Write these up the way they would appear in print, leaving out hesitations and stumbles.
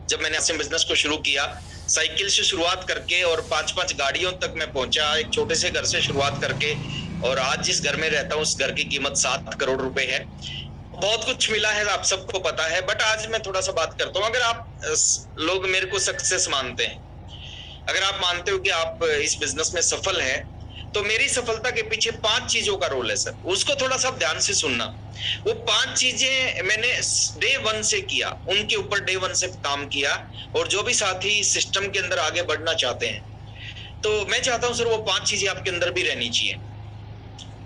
जब मैंने RCM business को शुरू किया, साइकिल से शुरुआत करके और 5-5 गाड़ियों तक मैं पहुंचा, एक छोटे से घर से शुरुआत करके, और आज जिस घर में रहता हूँ उस घर की कीमत 7 करोड़ रुपए है। बहुत कुछ मिला है, आप सबको पता है, बट आज मैं थोड़ा सा बात करता हूँ। अगर आप लोग मेरे को सक्सेस मानते हैं, अगर आप मानते हो कि आप इस बिजनेस में सफल है, तो मेरी सफलता के पीछे 5 चीजों का रोल है सर। उसको थोड़ा सा ध्यान से सुनना। वो 5 चीजें मैंने डे 1 से किया, उनके ऊपर डे 1 से काम किया। और जो भी साथी सिस्टम के अंदर आगे बढ़ना चाहते हैं, तो मैं चाहता हूं सर वो 5 चीजें आपके अंदर भी रहनी चाहिए।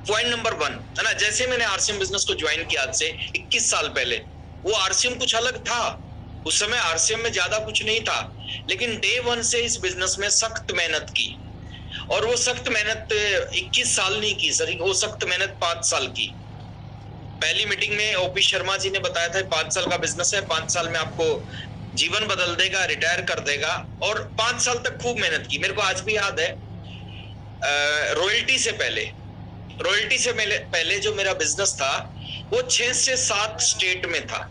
पॉइंट नंबर 1 है ना, जैसे मैंने आरसीएम बिजनेस को ज्वाइन किया आज से 21 साल पहले, वो आरसीएम कुछ अलग था। उस समय आरसीएम में ज्यादा कुछ नहीं था, लेकिन डे 1 से इस बिजनेस में सख्त मेहनत की। और वो सख्त मेहनत 21 साल नहीं की सर, वो सख्त मेहनत 5 साल की। पहली मीटिंग में ओपी शर्मा जी ने बताया था 5 साल का बिजनेस है, 5 साल में आपको जीवन बदल देगा, रिटायर कर देगा। और 5 साल तक खूब मेहनत की। मेरे को आज भी याद है, रॉयल्टी से पहले जो मेरा बिजनेस था वो 6 से 7 स्टेट में था।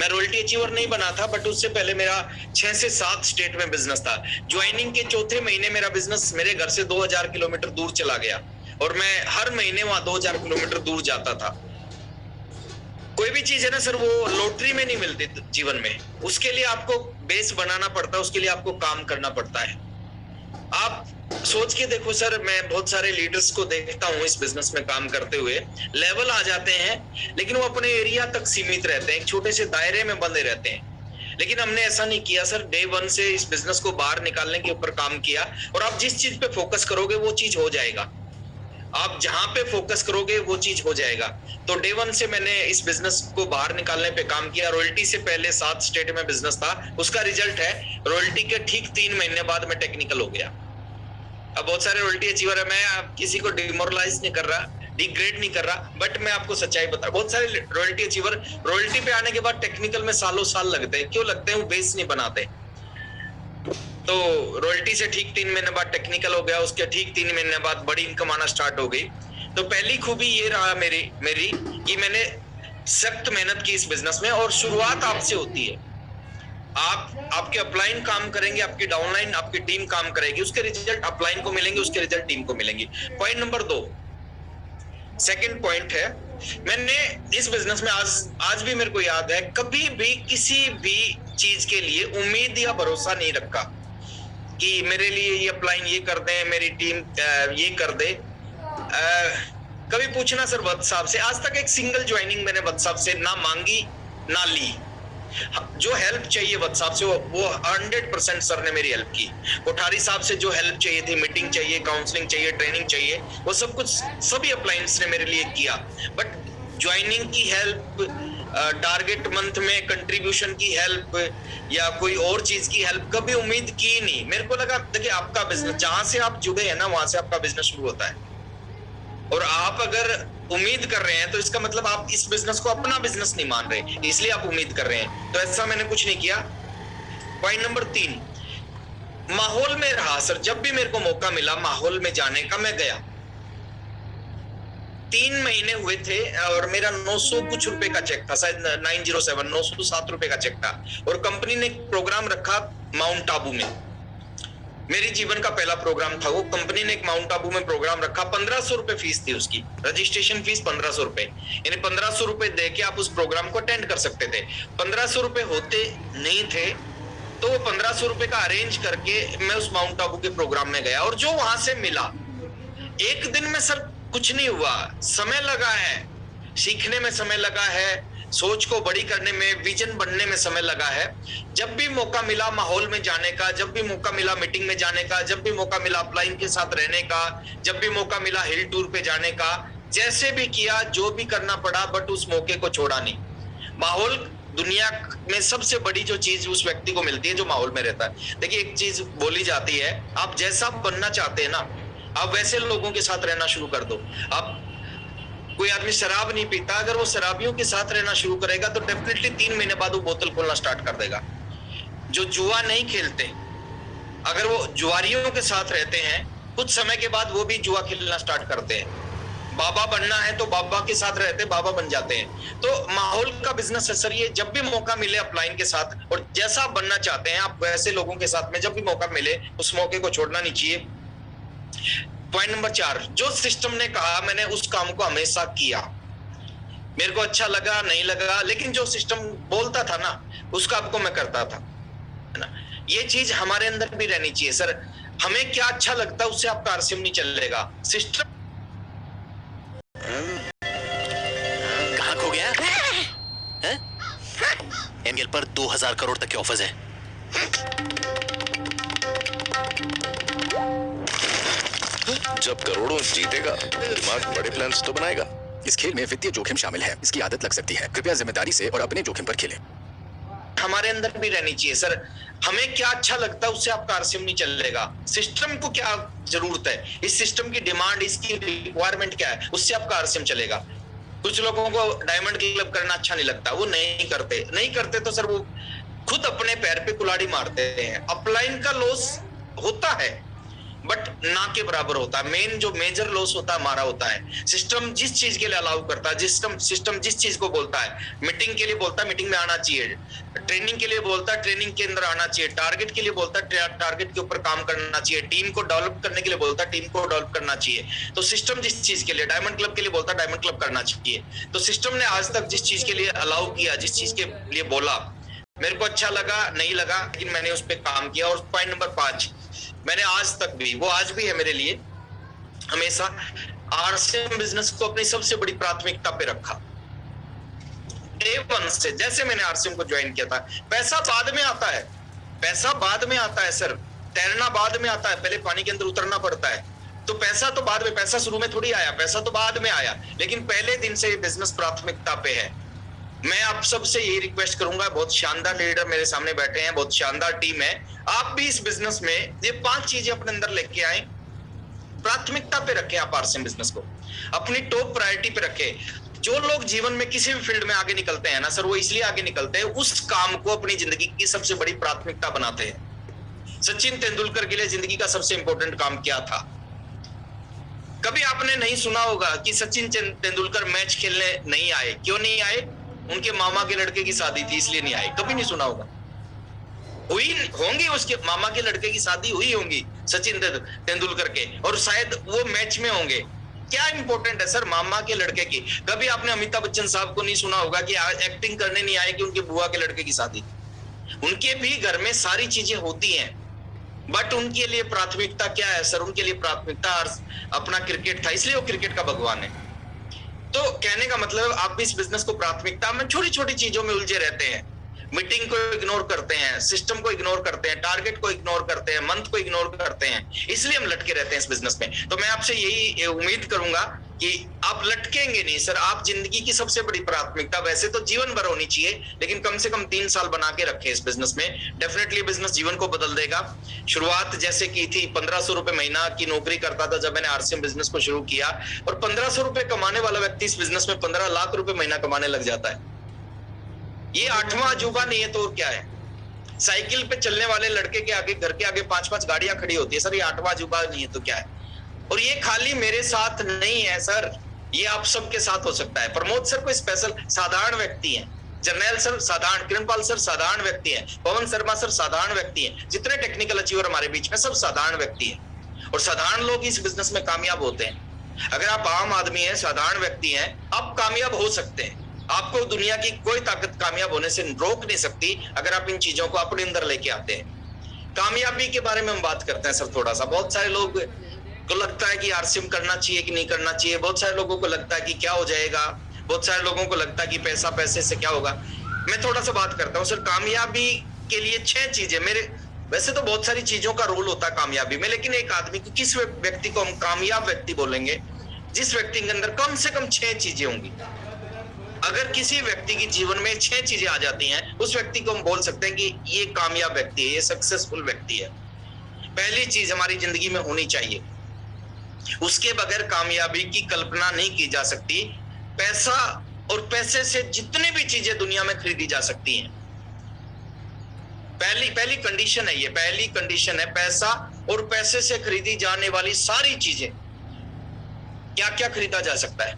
मैं रॉयल्टी अचीवर नहीं बना था, बट उससे पहले मेरा 6 से 7 स्टेट में बिजनेस था। ज्वाइनिंग के चौथे महीने मेरा बिजनेस मेरे घर से 2000 किलोमीटर दूर चला गया, और मैं हर महीने वहां 2000 किलोमीटर दूर जाता था। कोई भी चीज है ना सर, वो लॉटरी में नहीं मिलती जीवन में। उसके लिए आपको बेस बनाना पड़ता है, उसके लिए आपको काम करना पड़ता है। आप सोच के देखो सर, मैं बहुत सारे लीडर्स को देखता हूं इस बिजनेस में काम करते हुए, लेवल आ जाते हैं लेकिन वो अपने एरिया तक सीमित रहते हैं, एक छोटे से दायरे में बंधे रहते हैं। लेकिन हमने ऐसा नहीं किया सर, डे 1 से इस बिजनेस को बाहर निकालने के ऊपर काम किया। और आप जिस चीज पे फोकस करोगे वो चीज हो जाएगा। आप जहां पे फोकस करोगे वो चीज हो जाएगा। तो डे 1 से मैंने इस बिजनेस को बाहर निकालने पे काम किया। रॉयल्टी से पहले 7 स्टेट में बिजनेस था, उसका रिजल्ट है रॉयल्टी के ठीक 3 महीने बाद मैं टेक्निकल हो गया। अब बहुत सारे रॉयल्टी अचीवर है, मैं किसी को डिमोरलाइज नहीं कर रहा, डिग्रेड नहीं कर रहा, बट मैं आपको सच्चाई बता रहा। बहुत सारे रॉयल्टी अचीवर रॉयल्टी पे आने के बाद टेक्निकल में सालों साल लगते हैं। क्यों लगते हैं? वो बेस नहीं बनाते। तो रॉयल्टी से ठीक 3 महीने बाद टेक्निकल हो गया, उसके ठीक 3 महीने बाद बड़ी इनकम आना स्टार्ट हो गई। तो पहली खूबी ये रहा मेरी कि मैंने सख्त मेहनत की इस बिजनेस में। और शुरुआत आपसे होती है। आपके अपलाइन काम करेंगे, आपकी डाउनलाइन, आपकी टीम काम करेगी, उसके रिजल्ट अपलाइन को मिलेंगे, उसके रिजल्ट टीम को मिलेंगे। पॉइंट नंबर 2, सेकंड पॉइंट है, मैंने इस बिजनेस में आज भी मेरे को याद है, कभी भी किसी भी चीज के लिए उम्मीद या भरोसा नहीं रखा कि मेरे लिए ये अपलाइन ये कर दे, मेरी टीम ये कर दे। कभी पूछना सर वत्स साहब से, आज तक एक सिंगल ज्वाइनिंग मैंने वत्स साहब से ना मांगी ना ली। जो हेल्प चाहिए वत्स साहब से वो 100% सर ने मेरी हेल्प की। कोठारी साहब से जो हेल्प चाहिए थी, मीटिंग चाहिए, काउंसलिंग चाहिए, ट्रेनिंग चाहिए, वो सब कुछ सभी अपलाइंस ने मेरे लिए किया। बट ज्वाइनिंग की हेल्प, टारगेट मंथ में कंट्रीब्यूशन की हेल्प या कोई और चीज की हेल्प कभी उम्मीद की नहीं। मेरे को लगा देखिए, आपका बिजनेस जहां से आप जुड़े हैं ना, वहां से आपका बिजनेस शुरू होता है। और आप अगर उम्मीद कर रहे हैं तो इसका मतलब आप इस बिजनेस को अपना बिजनेस नहीं मान रहे, इसलिए आप उम्मीद कर रहे हैं। तो ऐसा मैंने कुछ नहीं किया। पॉइंट नंबर 3, माहौल में रहा सर। जब भी मेरे को मौका मिला माहौल में जाने का, मैं गया। 3 महीने हुए थे और मेरा 900 कुछ रुपए का चेक था, शायद 907 907 रुपए का चेक था। और कंपनी ने एक प्रोग्राम रखा माउंट आबू में, मेरी जीवन का पहला प्रोग्राम था वो। कंपनी ने एक माउंट आबू में प्रोग्राम रखा, 1500 रुपए फीस थी उसकी, रजिस्ट्रेशन फीस 1500 रुपए। यानी 1500 रुपए दे के आप उस प्रोग्राम को अटेंड कर सकते थे। 1500 रुपए होते नहीं थे, तो वो 1500 रुपए का अरेंज करके मैं उस माउंट आबू के प्रोग्राम में गया। और जो वहां से मिला, एक दिन में सर कुछ नहीं हुआ, समय लगा है, सीखने में समय लगा है, सोच को बड़ी करने में, विजन बनने में समय लगा है। जब भी मौका मिला माहौल में जाने का, जब भी मौका मिला मीटिंग में जाने का, जब भी मौका मिला अपलाइन के साथ रहने का, जब भी मौका मिला हिल टूर पे जाने का, जैसे भी किया, जो भी करना पड़ा, बट उस मौके को छोड़ा नहीं। माहौल दुनिया में सबसे बड़ी जो चीज उस व्यक्ति को मिलती है जो माहौल में रहता है। देखिए, एक चीज बोली जाती है, आप जैसा बनना चाहते हैं ना, आप वैसे लोगों के साथ रहना शुरू कर दो। आप कोई आदमी शराब नहीं पीता, अगर वो शराबियों के साथ रहना शुरू करेगा तो डेफिनेटली 3 महीने बाद वो बोतल खोलना स्टार्ट कर देगा। जो जुआ नहीं खेलते, अगर वो जुआरियों के साथ रहते हैं, कुछ समय के बाद वो भी जुआ खेलना स्टार्ट करते हैं। बाबा बनना है तो बाबा के साथ रहते बाबा बन जाते हैं। तो माहौल का बिजनेस है सर ये, जब भी मौका मिले अपलाइन के साथ, और जैसा आप बनना चाहते हैं आप वैसे लोगों के साथ में जब भी मौका मिले उस मौके को छोड़ना नहीं चाहिए। पॉइंट नंबर 4, जो सिस्टम ने कहा मैंने उस काम को हमेशा किया। मेरे को अच्छा लगा नहीं लगा, लेकिन जो सिस्टम बोलता था ना उस काम को मैं करता था, है ना। ये चीज हमारे अंदर भी रहनी चाहिए सर। हमें क्या अच्छा लगता है उससे आपका आरसीएम नहीं चलेगा। सिस्टम कहाँ खो गया है? एमएल पर 2000 करोड़ तक के ऑफर्स हैं। जब करोड़ों जीतेगा दिमाग बड़े प्लान्स तो बनाएगा। इस खेल में वित्तीय जोखिम शामिल है, इसकी आदत लग सकती है। कृपया जिम्मेदारी से और अपने जोखिम पर खेलें। हमारे अंदर भी रहनी चाहिए सर। हमें क्या अच्छा लगता है उससे आपका आरसीएम नहीं चलेगा। सिस्टम को क्या जरूरत है, इस सिस्टम की डिमांड, इसकी रिक्वायरमेंट क्या है, उससे आपका आरसीएम चलेगा। कुछ लोगों को डायमंड क्लब करना अच्छा नहीं लगता, वो नहीं करते तो सर वो खुद अपने पैर पे कुल्हाड़ी मारते हैं। अपलाइन का लॉस होता है बट ना के बराबर होता है। मेन जो मेजर लॉस होता है हमारा होता है। सिस्टम जिस चीज के लिए अलाउ करता है, सिस्टम जिस चीज को बोलता है, मीटिंग के लिए बोलता है मीटिंग में आना चाहिए, ट्रेनिंग के लिए बोलता है ट्रेनिंग के अंदर आना चाहिए, टारगेट के लिए बोलता है टारगेट के ऊपर काम करना चाहिए, टीम को डेवलप करने के लिए बोलता है टीम को डेवलप करना चाहिए। तो सिस्टम जिस चीज के लिए, डायमंड क्लब के लिए बोलता है डायमंड क्लब करना चाहिए। तो सिस्टम ने आज तक जिस चीज के लिए अलाउ किया, जिस चीज के लिए बोला, मेरे को अच्छा लगा नहीं लगा, लेकिन मैंने उस पर काम किया। और पॉइंट नंबर 5, मैंने आज तक भी, वो आज भी है मेरे लिए, हमेशा आरसीएम बिजनेस को अपनी सबसे बड़ी प्राथमिकता पे रखा। डे 1 से जैसे मैंने आरसीएम को ज्वाइन किया था। पैसा बाद में आता है, पैसा बाद में आता है सर, तैरना बाद में आता है, पहले पानी के अंदर उतरना पड़ता है। तो पैसा तो बाद में, पैसा शुरू में थोड़ी आया, पैसा तो बाद में आया, लेकिन पहले दिन से ये बिजनेस प्राथमिकता पे है। मैं आप सबसे यही रिक्वेस्ट करूंगा, बहुत शानदार लीडर मेरे सामने बैठे हैं, बहुत शानदार टीम है, आप भी इस बिजनेस में ये 5 चीजें अपने अंदर लेके आए। प्राथमिकता पे रखें आप आरसीएम बिजनेस को, अपनी टॉप प्रायोरिटी पे रखें। जो लोग जीवन में किसी भी फील्ड में आगे निकलते हैं ना सर, वो इसलिए आगे निकलते हैं, उस काम को अपनी जिंदगी की सबसे बड़ी प्राथमिकता बनाते हैं। सचिन तेंदुलकर के लिए जिंदगी का सबसे इंपॉर्टेंट काम क्या था? कभी आपने नहीं सुना होगा कि सचिन तेंदुलकर मैच खेलने नहीं आए। क्यों नहीं आए? उनके मामा के लड़के की शादी थी इसलिए नहीं आए। कभी नहीं सुना होगा। हुई होंगी, उसके मामा के लड़के की शादी हुई होंगी सचिन तेंदुलकर के, और शायद वो मैच में होंगे। क्या इंपॉर्टेंट है सर मामा के लड़के की? कभी आपने अमिताभ बच्चन साहब को नहीं सुना होगा कि एक्टिंग करने नहीं आए कि उनके बुआ के लड़के की शादी। उनके भी घर में सारी चीजें होती हैं, बट उनके लिए प्राथमिकता क्या है सर? उनके लिए प्राथमिकता अपना क्रिकेट था, इसलिए वो क्रिकेट का भगवान है। तो कहने का मतलब आप भी इस बिजनेस को प्राथमिकता में छोटी छोटी चीजों में उलझे रहते हैं। मीटिंग को इग्नोर करते हैं, सिस्टम को इग्नोर करते हैं, टारगेट को इग्नोर करते हैं, मंथ को इग्नोर करते हैं, इसलिए हम लटके रहते हैं इस बिजनेस में। तो मैं आपसे यही उम्मीद करूंगा कि आप लटकेंगे नहीं सर। आप जिंदगी की सबसे बड़ी प्राथमिकता वैसे तो जीवन भर होनी चाहिए, लेकिन कम से कम 3 साल बना के रखें इस बिजनेस में। डेफिनेटली बिजनेस जीवन को बदल देगा। शुरुआत जैसे की थी, 1500 रुपए महीना की नौकरी करता था जब मैंने आरसीएम बिजनेस को शुरू किया, और 1500 रुपए कमाने वाला व्यक्ति इस बिजनेस में 15 लाख रुपए महीना कमाने लग जाता है। ये 8वां अजूबा नहीं है तो और क्या है? साइकिल पे चलने वाले लड़के के आगे, घर के आगे 5-5 गाड़ियां खड़ी होती है सर, ये 8वां अजूबा नहीं है तो क्या है? और ये खाली मेरे साथ नहीं है सर, ये आप सबके साथ हो सकता है। प्रमोद सर कोई स्पेशल साधारण व्यक्ति है, जर्नैल सर साधारण, किरणपाल सर साधारण व्यक्ति है, पवन शर्मा सर साधारण व्यक्ति है, जितने टेक्निकल अचीवर हमारे बीच में सब साधारण व्यक्ति है। और साधारण लोग इस बिजनेस में कामयाब होते हैं। अगर आप आम आदमी हैं, साधारण व्यक्ति हैं, आप कामयाब हो सकते हैं। आपको दुनिया की कोई ताकत कामयाब होने से रोक नहीं सकती अगर आप इन चीजों को अपने अंदर लेके आते हैं। कामयाबी के बारे में हम बात करते हैं सर थोड़ा सा। बहुत सारे लोग को लगता है कि आरसीएम करना चाहिए कि नहीं करना चाहिए, बहुत सारे लोगों को लगता है कि क्या हो जाएगा, बहुत सारे लोगों को लगता है कि पैसे से क्या होगा। मैं थोड़ा सा बात करता हूँ सर। कामयाबी के लिए 6 चीजें, मेरे वैसे तो बहुत सारी चीजों का रोल होता है कामयाबी में, लेकिन एक आदमी को, किस व्यक्ति को हम कामयाब व्यक्ति बोलेंगे? जिस व्यक्ति के अंदर कम से कम 6 चीजें होंगी। अगर किसी व्यक्ति की जीवन में 6 चीजें आ जाती हैं, उस व्यक्ति को हम बोल सकते हैं कि ये कामयाब व्यक्ति है, ये सक्सेसफुल व्यक्ति है। पहली चीज हमारी जिंदगी में होनी चाहिए, उसके बगैर कामयाबी की कल्पना नहीं की जा सकती। पैसा और पैसे से जितनी भी चीजें दुनिया में खरीदी जा सकती हैं। पहली कंडीशन है ये, पहली कंडीशन है पैसा और पैसे से खरीदी जाने वाली सारी चीजें। क्या क्या खरीदा जा सकता है?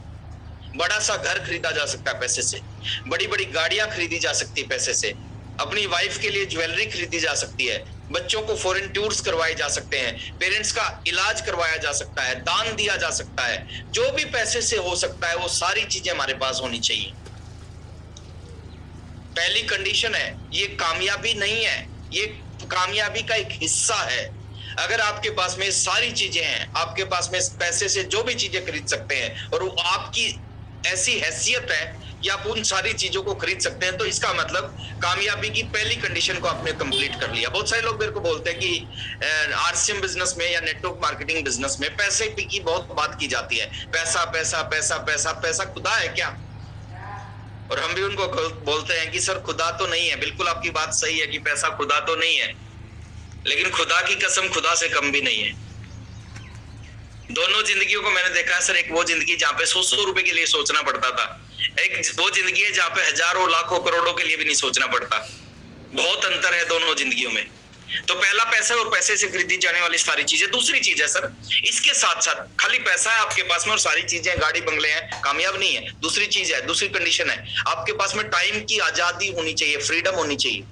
बड़ा सा घर खरीदा जा सकता है पैसे से, बड़ी बड़ी गाड़ियां खरीदी जा सकती है पैसे से, अपनी वाइफ के लिए ज्वेलरी खरीदी जा सकती है, बच्चों को फॉरेन टूर्स करवाए जा सकते हैं, पेरेंट्स का इलाज करवाया जा सकता है, दान दिया जा सकता है। जो भी पैसे से हो सकता है वो सारी चीजें हमारे पास होनी चाहिए। पहली कंडीशन है, ये कामयाबी नहीं है, ये कामयाबी का एक हिस्सा है। अगर आपके पास में सारी चीजें हैं, आपके पास में पैसे से जो भी चीजें खरीद सकते हैं और वो आपकी ऐसी हैसियत है कि आप उन सारी चीजों को खरीद सकते हैं, तो इसका मतलब कामयाबी की पहली कंडीशन को आपने कंप्लीट कर लिया। बहुत सारे लोग मेरे को बोलते हैं कि आरसीएम बिजनेस में या नेटवर्क मार्केटिंग बिजनेस में पैसे की बहुत बात की जाती है, पैसा पैसा पैसा पैसा पैसा खुदा है क्या? और हम भी उनको बोलते हैं कि सर खुदा तो नहीं है। बिल्कुल आपकी बात सही है कि पैसा खुदा तो नहीं है, लेकिन खुदा की कसम खुदा से कम भी नहीं है। दोनों जिंदगियों को मैंने देखा है सर। एक वो जिंदगी जहाँ पे 100 रुपए के लिए सोचना पड़ता था, एक वो जिंदगी है जहाँ पे हजारों लाखों करोड़ों के लिए भी नहीं सोचना पड़ता। बहुत अंतर है दोनों जिंदगियों में। तो पहला पैसा और पैसे से खरीदी जाने वाली सारी चीजें। दूसरी चीज है सर, इसके साथ साथ खाली पैसा है आपके पास में और सारी चीजें गाड़ी बंगले हैं, कामयाब नहीं है। दूसरी चीज है, दूसरी कंडीशन है, आपके पास में टाइम की आजादी होनी चाहिए, फ्रीडम होनी चाहिए।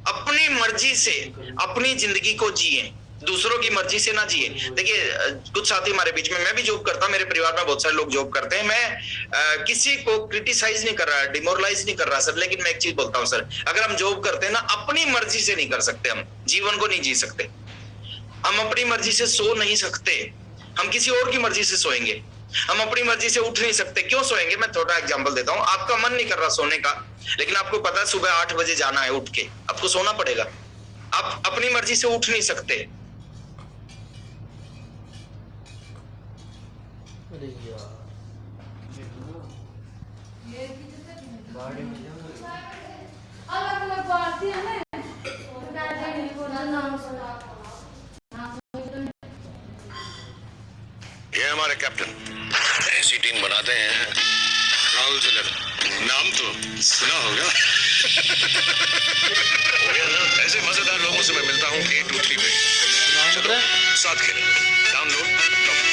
अपनी मर्जी से अपनी जिंदगी को जिए, दूसरों की मर्जी से ना जिए। देखिए कुछ साथी हमारे बीच में, मैं भी जॉब करता हूं, मेरे परिवार में बहुत सारे लोग जॉब करते हैं। मैं किसी को क्रिटिसाइज नहीं कर रहा, डिमोरलाइज नहीं कर रहा सर, लेकिन मैं एक चीज बोलता हूं सर, अगर हम जॉब करते हैं ना, अपनी मर्जी से नहीं कर सकते, हम जीवन को नहीं जी सकते। हम अपनी मर्जी से सो नहीं सकते, हम किसी और की मर्जी से सोएंगे। हम अपनी मर्जी से उठ नहीं सकते। क्यों सोएंगे? मैं थोड़ा एग्जांपल देता हूं। आपका मन नहीं कर रहा सोने का, लेकिन आपको पता है सुबह 8 बजे जाना है, उठ के आपको सोना पड़ेगा। आप अपनी मर्जी से उठ नहीं सकते। अरे यार गाड़ी में अलग अलग बात है ना, नाम सुना। ये हमारे कैप्टन ऐसी टीम बनाते हैं। राहुल जिलर, नाम तो सुना होगा। हो गया ना? ऐसे मजेदार लोगों से मैं मिलता हूँ 823 पे। चलो साथ खेलें। Download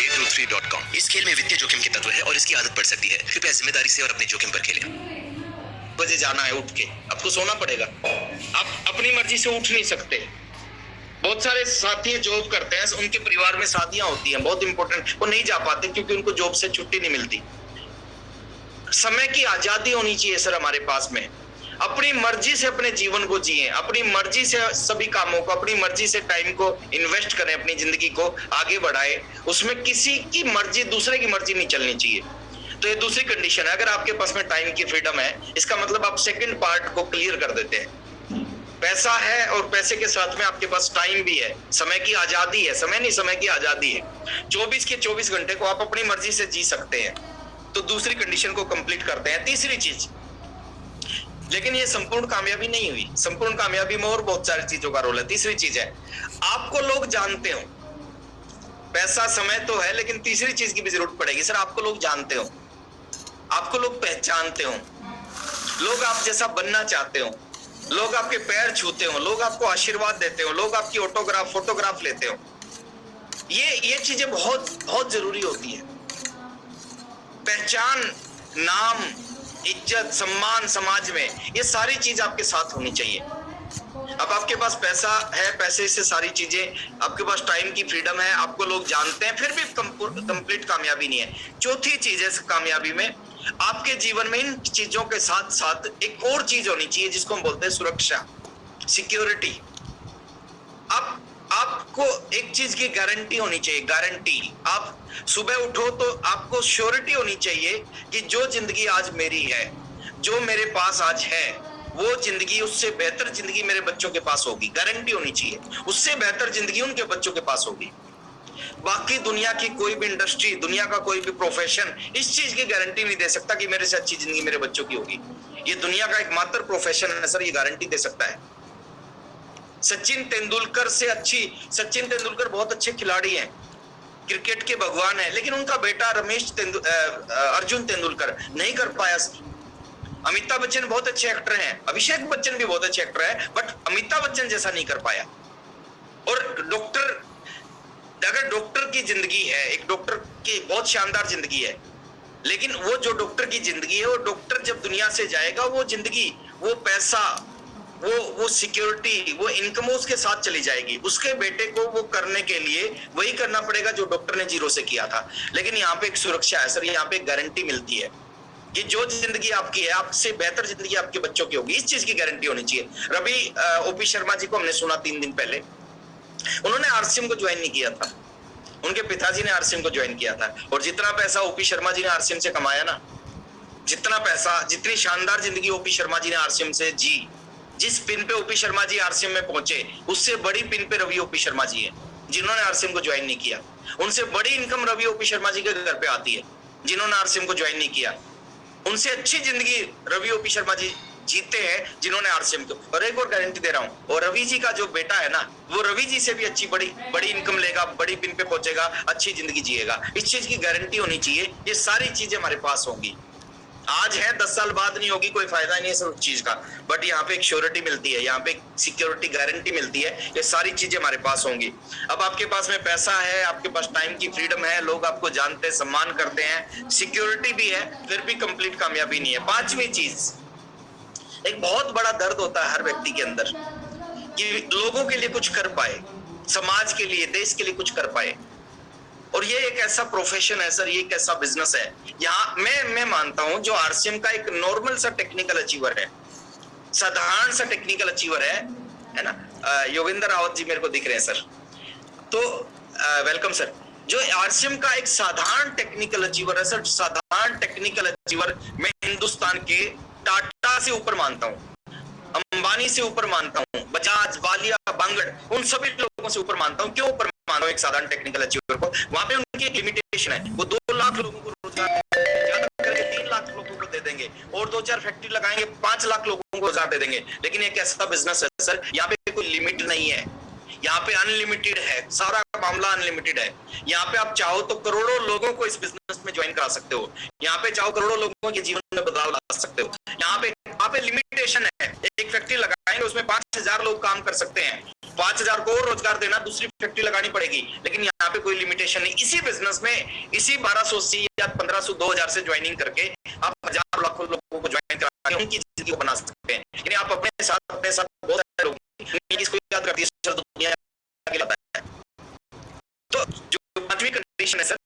.823.com। इस खेल में वित्तीय जोखिम के तत्व है और इसकी आदत पड़ सकती है। कृपया जिम्मेदारी से और अपने जोखिम पर खेलें। बजे जाना है, उठ के आपको सोना पड़ेगा। आप अपनी मर्जी से उठ नहीं सकते। बहुत सारे साथी जॉब करते हैं, उनके परिवार में शादियां होती हैं बहुत इंपॉर्टेंट, वो नहीं जा पाते क्योंकि उनको जॉब से छुट्टी नहीं मिलती। समय की आजादी होनी चाहिए सर हमारे पास में। अपनी मर्जी से अपने जीवन को जिए, अपनी मर्जी से सभी कामों को, अपनी मर्जी से टाइम को इन्वेस्ट करें, अपनी जिंदगी को आगे बढ़ाए। उसमें किसी की मर्जी, दूसरे की मर्जी नहीं चलनी चाहिए। तो ये दूसरी कंडीशन है। अगर आपके पास में टाइम की फ्रीडम है, इसका मतलब आप सेकंड पार्ट को क्लियर कर देते हैं। पैसा है और पैसे के साथ में आपके पास टाइम भी है, समय की आजादी है। समय नहीं, समय की आजादी है। 24 के 24 घंटे को आप अपनी मर्जी से जी सकते हैं। तो दूसरी कंडीशन को कंप्लीट करते हैं। तीसरी चीज, लेकिन ये संपूर्ण कामयाबी नहीं हुई। संपूर्ण कामयाबी में और बहुत सारी चीजों का रोल है। तीसरी चीज है, आपको लोग जानते हो। पैसा समय तो है, लेकिन तीसरी चीज की भी जरूरत पड़ेगी सर, आपको लोग जानते हो, आपको लोग पहचानते हो, लोग आप जैसा बनना चाहते हो, लोग आपके पैर छूते हो, लोग आपको आशीर्वाद देते हो, लोग आपकी ऑटोग्राफ फोटोग्राफ लेते हो। ये चीजें बहुत बहुत जरूरी होती है। पहचान, नाम, इज्जत, सम्मान समाज में, ये सारी चीज आपके साथ होनी चाहिए। अब आपके पास पैसा है, पैसे से सारी चीजें, आपके पास टाइम की फ्रीडम है, आपको लोग जानते हैं, फिर भी कंप्लीट कामयाबी नहीं है। चौथी चीज है कामयाबी में, आपके जीवन में इन चीजों के साथ साथ एक और चीज होनी चाहिए जिसको हम बोलते हैं सुरक्षा, सिक्योरिटी। आपको एक चीज की गारंटी होनी चाहिए, गारंटी। आप सुबह उठो तो आपको श्योरिटी होनी चाहिए कि जो जिंदगी आज मेरी है, जो मेरे पास आज है, वो जिंदगी, उससे बेहतर जिंदगी मेरे बच्चों के पास होगी। गारंटी होनी चाहिए, उससे बेहतर जिंदगी उनके बच्चों के पास होगी। बाकी दुनिया की कोई भी इंडस्ट्री, दुनिया का कोई भी प्रोफेशन इस चीज की गारंटी नहीं दे सकता कि मेरे से अच्छी जिंदगी मेरे बच्चों की होगी। ये दुनिया का एकमात्र प्रोफेशन है सर, ये गारंटी दे सकता है। सचिन तेंदुलकर से अच्छी, सचिन तेंदुलकर बहुत अच्छे खिलाड़ी हैं, क्रिकेट के भगवान है, लेकिन उनका बेटा अर्जुन तेंदुलकर नहीं कर पाया। अमिताभ बच्चन बहुत अच्छे एक्टर हैं, अभिषेक बच्चन भी बहुत अच्छे एक्टर हैं, बट अमिताभ बच्चन जैसा नहीं कर पाया। और डॉक्टर अगर डॉक्टर की जिंदगी है, एक डॉक्टर की बहुत शानदार जिंदगी है, लेकिन वो जो डॉक्टर की जिंदगी है, वो डॉक्टर जब दुनिया से जाएगा, वो जिंदगी, वो पैसा, वो सिक्योरिटी, वो इनकम उसके साथ चली जाएगी। उसके बेटे को वो करने के लिए वही करना पड़ेगा जो डॉक्टर ने जीरो से किया था। लेकिन यहाँ पे एक सुरक्षा है सर, यहाँ पे एक गारंटी मिलती है कि जो जिंदगी आपकी है, आपसे बेहतर जिंदगी आपके बच्चों की होगी। इस चीज की गारंटी होनी चाहिए। रवि ओपी शर्मा जी को हमने सुना 3 दिन पहले, उन्होंने आरसीएम को ज्वाइन नहीं किया था, उनके पिताजी ने आरसीएम को ज्वाइन किया था। और जितना पैसा ओपी शर्मा जी ने आरसीएम से कमाया ना, जितना पैसा, जितनी शानदार जिंदगी ओपी शर्मा जी ने आरसीएम से जी, जिस पिन पे ओपी शर्मा जी आरसीएम में पहुंचे, उससे बड़ी पिन पे रवि ओपी शर्मा जी है, जिन्होंने आरसीएम को ज्वाइन नहीं किया। उनसे बड़ी इनकम रवि ओपी शर्मा जी के घर पे आती है, जिन्होंने आरसीएम को ज्वाइन नहीं किया। उनसे अच्छी जिंदगी रवि ओपी शर्मा जी जीते हैं जिन्होंने आरसीएम को। और एक और गारंटी दे रहा हूं, और रवि जी का जो बेटा है ना, वो रवि जी से भी अच्छी बड़ी इनकम लेगा, बड़ी पिन पे पहुंचेगा, अच्छी जिंदगी जिएगा। इस चीज की गारंटी होनी चाहिए। ये सारी चीजें हमारे पास होंगी, आज है 10 साल बाद नहीं होगी, कोई फायदा नहीं है सर उस चीज का। बट यहाँ पे एक श्योरिटी मिलती है, यहाँ पे एक सिक्योरिटी गारंटी मिलती है, ये सारी चीजें हमारे पास होंगी। अब आपके पास में पैसा है, आपके पास टाइम की फ्रीडम है, लोग आपको जानते हैं, सम्मान करते हैं, सिक्योरिटी भी है, फिर भी कंप्लीट कामयाबी नहीं है। 5वीं चीज, एक बहुत बड़ा दर्द होता है हर व्यक्ति के अंदर कि लोगों के लिए कुछ कर पाए, समाज के लिए, देश के लिए कुछ कर पाए। और ये एक ऐसा प्रोफेशन है सर, ये एक ऐसा बिजनेस है। यहाँ मैं मानता हूं जो आरसीएम का एक नॉर्मल सा टेक्निकल अचीवर है, साधारण सा टेक्निकल अचीवर है ना। योगेंद्र रावत जी मेरे को दिख रहे हैं सर, तो वेलकम सर। जो आरसीएम का एक साधारण टेक्निकल अचीवर है सर, साधारण टेक्निकल अचीवर मैं हिंदुस्तान के टाटा से ऊपर मानता हूं, अंबानी से ऊपर मानता हूं, बजाज, वालिया, बांगड़, उन सभी लोगों से ऊपर मानता हूं। क्यों ऊपर मानो एक साधारण टेक्निकल अचीवर को? वहां पे उनकी एक लिमिटेशन है, वो 2 लाख लोगों को रोजगार ज्यादा करके 3 लाख लोगों को दे देंगे, और 2-4 फैक्ट्री लगाएंगे, 5 लाख लोगों को रोजगार दे देंगे। लेकिन एक ऐसा बिजनेस है सर, यहाँ पे कोई लिमिट नहीं है, यहाँ पे अनलिमिटेड है, सारा मामला अनलिमिटेड है। यहाँ पे आप चाहो तो करोड़ों लोगों को इस बिजनेस में ज्वाइन करा सकते हो, यहाँ पे चाहो करोड़ों लोगों के जीवन में बदलाव ला सकते हो। यहाँ पे लिमिटेशन है, एक फैक्ट्री लगाएंगे उसमें 5000 लोग काम कर सकते हैं, 5000 को रोजगार देना, दूसरी फैक्ट्री लगानी पड़ेगी, लेकिन यहाँ पे कोई लिमिटेशन नहीं। इसी बिजनेस में इसी 1280 या 1500 2000 से ज्वाइनिंग करके आप हजारों लाखों लोगों को ज्वाइन करा के उनकी जिंदगी को बना सकते हैं। लेकिन आप अपने साथ बहुत सारे लोग इसको याद करती है सर, दुनिया के लाता है। तो जो 5वीं कंडीशन है सर,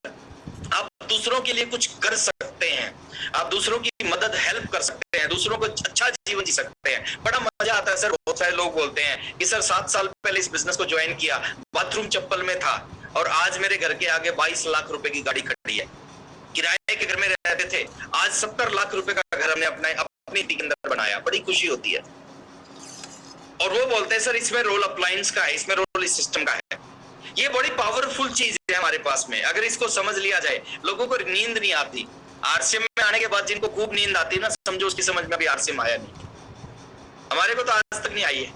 आप दूसरों के लिए कुछ कर सकते हैं, आप दूसरों की मदद, हेल्प कर सकते हैं, दूसरों को अच्छा जीवन जी सकते हैं। बड़ा मजा आता है सर। बहुत सारे लोग बोलते हैं कि सर 7 साल पहले इस बिजनेस को ज्वाइन किया, बाथरूम चप्पल में था, और आज मेरे घर के आगे 22 लाख रुपए की गाड़ी खड़ी है। किराए के घर में रहते थे, आज 70 लाख रुपए का घर हमने अपनी के अंदर बनाया। बड़ी खुशी होती है। और वो बोलते हैं सर इसमें रोल अप्लायंस का है, इसमें रोल इस सिस्टम का है। ये बड़ी पावरफुल चीज है हमारे पास में, अगर इसको समझ लिया जाए। लोगों को नींद नहीं आती, आरसीएम में आने के बाद जिनको खूब नींद आती है ना, समझो उसकी समझ में अभी आरसीएम आया नहीं। हमारे को तो आज तक नहीं आई है,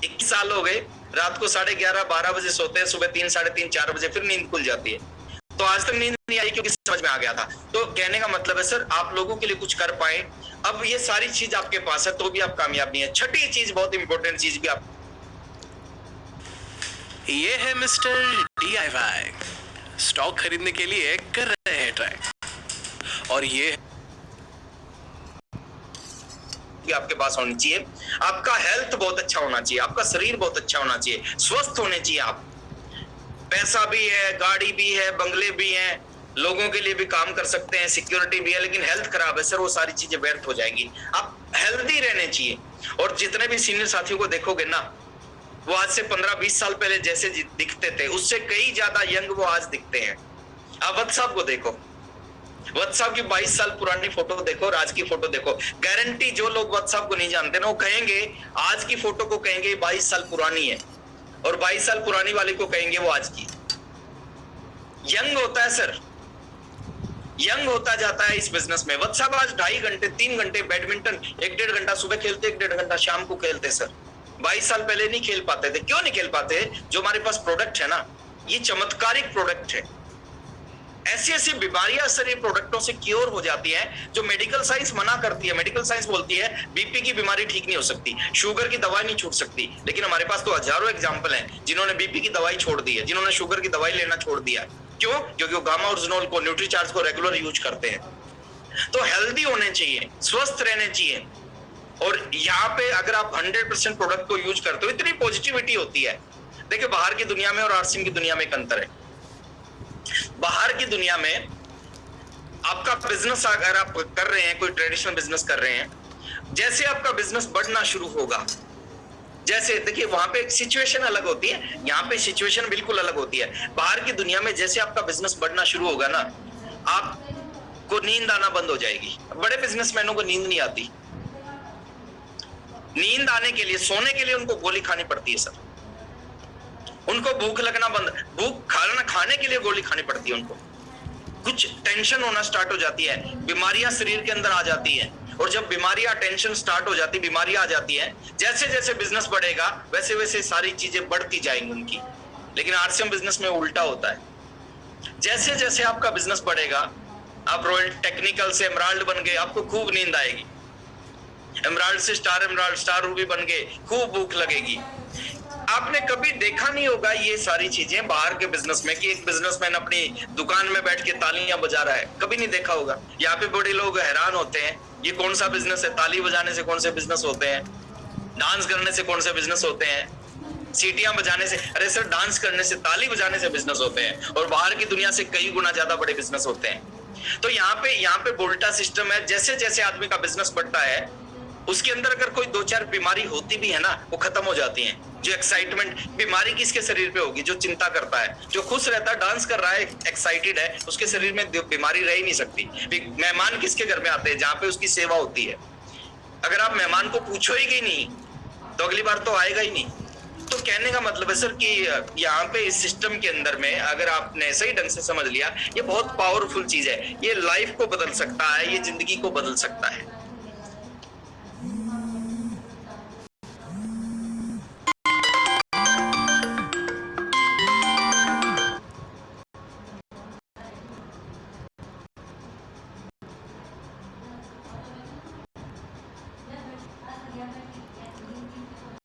21 साल हो गए, रात को 11:30-12 बजे सोते हैं, सुबह 3, 3:30, 4 बजे फिर नींद खुल जाती है। तो आज तक नींद नहीं आई क्योंकि समझ में आ गया था। तो कहने का मतलब है सर, आप लोगों के लिए कुछ कर पाए। अब ये सारी चीज आपके पास है तो भी आप कामयाब नहीं है। छठी चीज, बहुत इंपॉर्टेंट चीज भी आप, ये है मिस्टर DIY, स्टॉक खरीदने के लिए कर रहे हैं ट्राई। और ये आपके पास होनी चाहिए, आपका हेल्थ बहुत अच्छा होना चाहिए, आपका शरीर बहुत अच्छा होना चाहिए, स्वस्थ होने चाहिए आप। पैसा भी है, गाड़ी भी है, बंगले भी हैं, लोगों के लिए भी काम कर सकते हैं, सिक्योरिटी भी है, लेकिन हेल्थ खराब है सर, वो सारी चीजें व्यर्थ हो जाएंगी। आप हेल्दी रहने चाहिए। और जितने भी सीनियर साथियों को देखोगे ना, वो आज से 15-20 साल पहले जैसे दिखते थे, उससे कई ज्यादा यंग वो आज दिखते हैं। आप वत्स साहब को देखो, वत्स साहब की 22 साल पुरानी फोटो देखो और आज की फोटो देखो। गारंटी जो लोग वत्स साहब को नहीं जानते ना, वो कहेंगे आज की फोटो को कहेंगे 22 साल पुरानी है, और 22 साल पुरानी वाले को कहेंगे वो आज की। यंग होता है सर, यंग होता जाता है इस बिजनेस में। वत्स साहब आज 2.5 घंटे 3 घंटे बैडमिंटन 1-1.5 घंटा सुबह खेलते, 1-1.5 घंटा शाम को खेलते सर। 22 साल पहले नहीं खेल पाते थे। क्यों नहीं खेल पाते? जो हमारे पास प्रोडक्ट है ना, ये चमत्कारिक प्रोडक्ट है। ऐसी ऐसी बीमारियां सर ये प्रोडक्टों से क्योर हो जाती हैं जो मेडिकल साइंस मना करती है। मेडिकल साइंस बोलती है बीपी की बीमारी ठीक नहीं हो सकती, शुगर की दवाई नहीं छूट सकती, लेकिन हमारे पास तो हजारों एग्जांपल हैं जिन्होंने बीपी की दवाई छोड़ दी है, जिन्होंने शुगर की दवाई लेना छोड़ दिया। क्यों? क्योंकि वो गामा ओरिजिनोल को, न्यूट्रीचार्ज को रेगुलर यूज करते हैं। तो हेल्दी होने चाहिए, स्वस्थ रहने चाहिए। और यहाँ पे अगर आप 100% प्रोडक्ट को यूज करते हो, इतनी पॉजिटिविटी होती है। देखिए बाहर की दुनिया में और आरसीएम की दुनिया में एक अंतर है। बाहर की दुनिया में आपका बिजनेस अगर आप कर रहे हैं, कोई ट्रेडिशनल बिजनेस कर रहे हैं, जैसे आपका बिजनेस बढ़ना शुरू होगा, जैसे देखिए वहां पे एक सिचुएशन अलग होती है, यहाँ पे सिचुएशन बिल्कुल अलग होती है। बाहर की दुनिया में जैसे आपका बिजनेस बढ़ना शुरू होगा ना, आपको नींद आना बंद हो जाएगी। बड़े बिजनेसमैनों को नींद नहीं आती। नींद आने के लिए, सोने के लिए उनको गोली खानी पड़ती है सर। उनको भूख लगना बंद, भूख खाने के लिए गोली खानी पड़ती है उनको। कुछ टेंशन होना स्टार्ट हो जाती है, बीमारियां शरीर के अंदर आ जाती हैं। और जब बीमारियां, टेंशन स्टार्ट हो जाती, बीमारियां आ जाती हैं, जैसे जैसे बिजनेस बढ़ेगा वैसे वैसे सारी चीजें बढ़ती जाएंगी उनकी। लेकिन आरसीएम बिजनेस में उल्टा होता है। जैसे जैसे आपका बिजनेस बढ़ेगा, आप रॉयल टेक्निकल से एमराल्ड बन गए, आपको खूब नींद आएगी। एमराल्ड से एमराल्ड, स्टार रूबी बन गए, खूब भूख लगेगी। आपने कभी देखा नहीं होगा ये सारी चीजें बाहर के बिजनेस में कि एक बिजनेसमैन अपनी दुकान में बैठ के तालियां बजा रहा है, कभी नहीं देखा होगा। यहाँ पे बड़े लोग हैरान होते हैं, ये कौन सा बिजनेस है? ताली बजाने से कौन से बिजनेस होते हैं? डांस करने से कौन से बिजनेस होते हैं? सीटियां बजाने से? अरे सर, डांस करने से, ताली बजाने से बिजनेस होते हैं, और बाहर की दुनिया से कई गुना ज्यादा बड़े बिजनेस होते हैं। तो यहाँ पे उल्टा सिस्टम है। जैसे जैसे आदमी का बिजनेस बढ़ता है, उसके अंदर अगर कोई 2-4 बीमारी होती भी है ना, वो खत्म हो जाती हैं। जो एक्साइटमेंट, बीमारी किसके शरीर पे होगी? जो चिंता करता है, जो खुश रहता है, डांस कर रहा है, एक्साइटेड है, उसके शरीर में बीमारी रह ही नहीं सकती। मेहमान किसके घर में आते हैं? जहां पे उसकी सेवा होती है। अगर आप मेहमान को पूछोगे ही नहीं तो अगली बार तो आएगा ही नहीं। तो कहने का मतलब है सर कि यहाँ पे इस सिस्टम के अंदर में अगर आपने सही ढंग से समझ लिया, ये बहुत पावरफुल चीज है। ये लाइफ को बदल सकता है, ये जिंदगी को बदल सकता है।